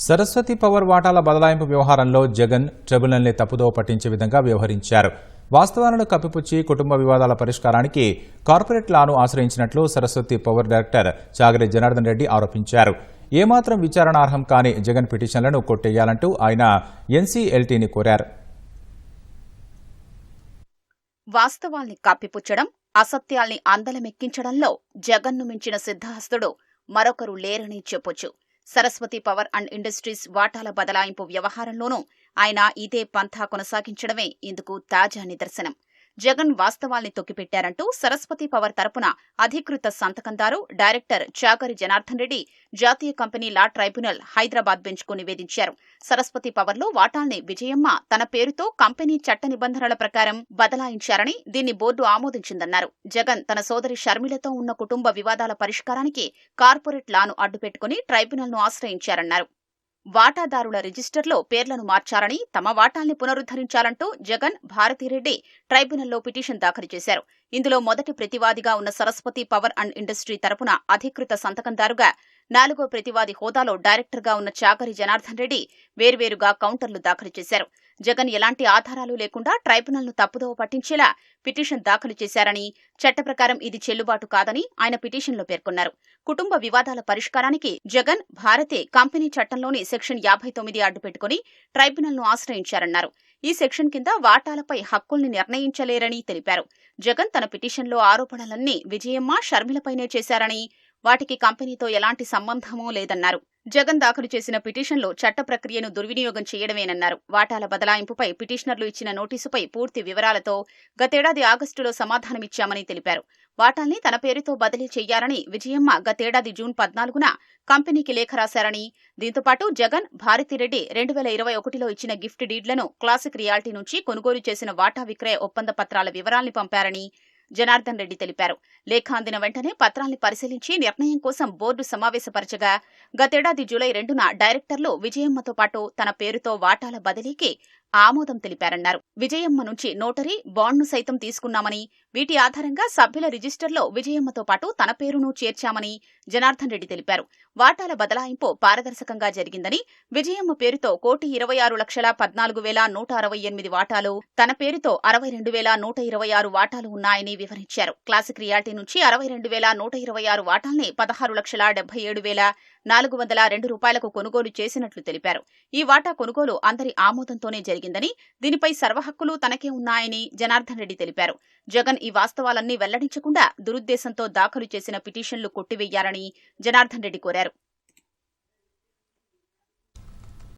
Saraswati power వాటాల బదలాయింపు వ్యవహారంలో జగన్ ట్రిబ్యునల్ని తప్పుదోవ పట్టించే విధంగా వ్యవహరించారు. వాస్తవాలను కప్పిపుచ్చి కుటుంబ వివాదాల పరిష్కారానికి కార్పొరేట్ లాను ఆశ్రయించినట్లు సరస్వతి పవర్ డైరెక్టర్ చాగరి జనార్దన్ రెడ్డి ఆరోపించారు. ఏమాత్రం విచారణార్హం కాని జగన్ పిటిషన్లను కొట్టేయాలంటూ ఆయన ఎన్సీఎల్టీని కోరారు. వాస్తవాల్ని కప్పిపుచ్చడం, అసత్యాల్ని అందలమెక్కించడంలో జగన్ను మించిన సిద్ధహస్తుడు మరొకరు లేరని చెప్పొచ్చు. సరస్వతి పవర్ అండ్ ఇండస్ట్రీస్ వాటాల బదలాయింపు వ్యవహారంలోనూ ఆయన ఇదే పంథా కొనసాగించడమే ఇందుకు తాజా నిదర్శనం. జగన్ వాస్తవాల్ని తొక్కిపెట్టారంటూ సరస్వతి పవర్ తరపున అధికృత సంతకందారు డైరెక్టర్ చాగరి జనార్దన్ రెడ్డి జాతీయ కంపెనీ లా ట్రైబ్యునల్ హైదరాబాద్ బెంచ్కు నివేదించారు. సరస్వతి పవర్లో వాటాల్ని విజయమ్మ తన పేరుతో కంపెనీ చట్ట నిబంధనల ప్రకారం బదలాయించారని, దీన్ని బోర్డు ఆమోదించిందన్నారు. జగన్ తన సోదరి షర్మిలతో ఉన్న కుటుంబ వివాదాల పరిష్కారానికి కార్పొరేట్ లాను అడ్డుపెట్టుకుని ట్రైబ్యునల్ను ఆశ్రయించారన్నారు. వాటాదారుల రిజిస్టర్లో పేర్లను మార్చారని, తమ వాటాల్ని పునరుద్ధరించాలంటూ జగన్, భారతిరెడ్డి ట్రైబ్యునల్లో పిటిషన్ దాఖలు చేశారు. ఇందులో మొదటి ప్రతివాదిగా ఉన్న సరస్వతి పవర్ అండ్ ఇండస్ట్రీ తరపున అధికృత సంతకందారుగా, 4వ ప్రతివాది హోదాలో డైరెక్టర్గా ఉన్న చాగరి జనార్దన్ రెడ్డి వేర్వేరుగా కౌంటర్లు దాఖలు చేశారు. జగన్ ఎలాంటి ఆధారాలు లేకుండా ట్రైబ్యునల్ను తప్పుదోవ పట్టించేలా పిటిషన్ దాఖలు చేశారని, చట్ట ప్రకారం ఇది చెల్లుబాటు కాదని ఆయన పిటిషన్లో పేర్కొన్నారు. కుటుంబ వివాదాల పరిష్కారానికి జగన్, భారతే కంపెనీ చట్టంలోని సెక్షన్ 59 అడ్డుపెట్టుకుని ట్రైబ్యునల్ను ఆశ్రయించారన్నారు. ఈ సెక్షన్ కింద వాటాలపై హక్కుల్ని నిర్ణయించలేరని తెలిపారు. జగన్ తన పిటిషన్లో ఆరోపణలన్నీ విజయమ్మ, షర్మిలపైనే చేశారని, వాటికి కంపెనీతో ఎలాంటి సంబంధమూ లేదన్నారు. జగన్ దాఖలు చేసిన పిటిషన్లో చట్ట ప్రక్రియను దుర్వినియోగం చేయడమేనన్నారు. వాటాల బదలాయింపుపై పిటిషనర్లు ఇచ్చిన నోటీసుపై పూర్తి వివరాలతో గతేడాది ఆగస్టులో సమాధానమిచ్చామని తెలిపారు. వాటాల్ని తన పేరుతో బదిలీ చెయ్యాలని విజయమ్మ గతేడాది జూన్ 14న కంపెనీకి లేఖ రాశారని, దీంతోపాటు జగన్, భారతిరెడ్డి 2021లో ఇచ్చిన గిఫ్ట్ డీడ్లను క్లాసిక్ రియాల్టీ నుంచి కొనుగోలు చేసిన వాటా విక్రయ ఒప్పంద పత్రాల వివరాల్ని పంపారని జనార్దన్ రెడ్డి తెలిపారు. లేఖ అందిన వెంటనే పత్రాల్ని పరిశీలించి నిర్ణయం కోసం బోర్డు సమావేశపరచగా గతేడాది జూలై 2న డైరెక్టర్లు విజయమ్మతో పాటు తన పేరుతో వాటాల బదిలీకి ఆమోదం తెలిపారన్నారు. విజయమ్మ నుంచి నోటరీ, బాండ్ను సైతం తీసుకున్నామని, వీటి ఆధారంగా సభ్యుల రిజిస్టర్లో విజయమ్మతో పాటు తన పేరును చేర్చామని జనార్దన్ రెడ్డి తెలిపారు. వాటాల బదలాయింపు పారదర్శకంగా జరిగిందని, విజయమ్మ పేరుతో 1,26,14,168 వాటాలు, తన పేరుతో 62,126 వాటాలు ఉన్నాయని వివరించారు. క్లాసిక్ రియాల్టీ నుంచి 62,126 వాటాల్ని 16,77,402 రూపాయలకు కొనుగోలు చేసినట్లు తెలిపారు. ఈ వాటా కొనుగోలు అందరి ఆమోదంతోనే జరిగిందని, దీనిపై సర్వహక్కులు తనకే ఉన్నాయని జనార్దన్ రెడ్డి తెలిపారు. జగన్ ఈ వాస్తవాలన్నీ వెల్లడించకుండా దురుద్దేశంతో దాఖలు చేసిన పిటిషన్లు కొట్టివేయాలని జనార్దన్ రెడ్డి కోరారు.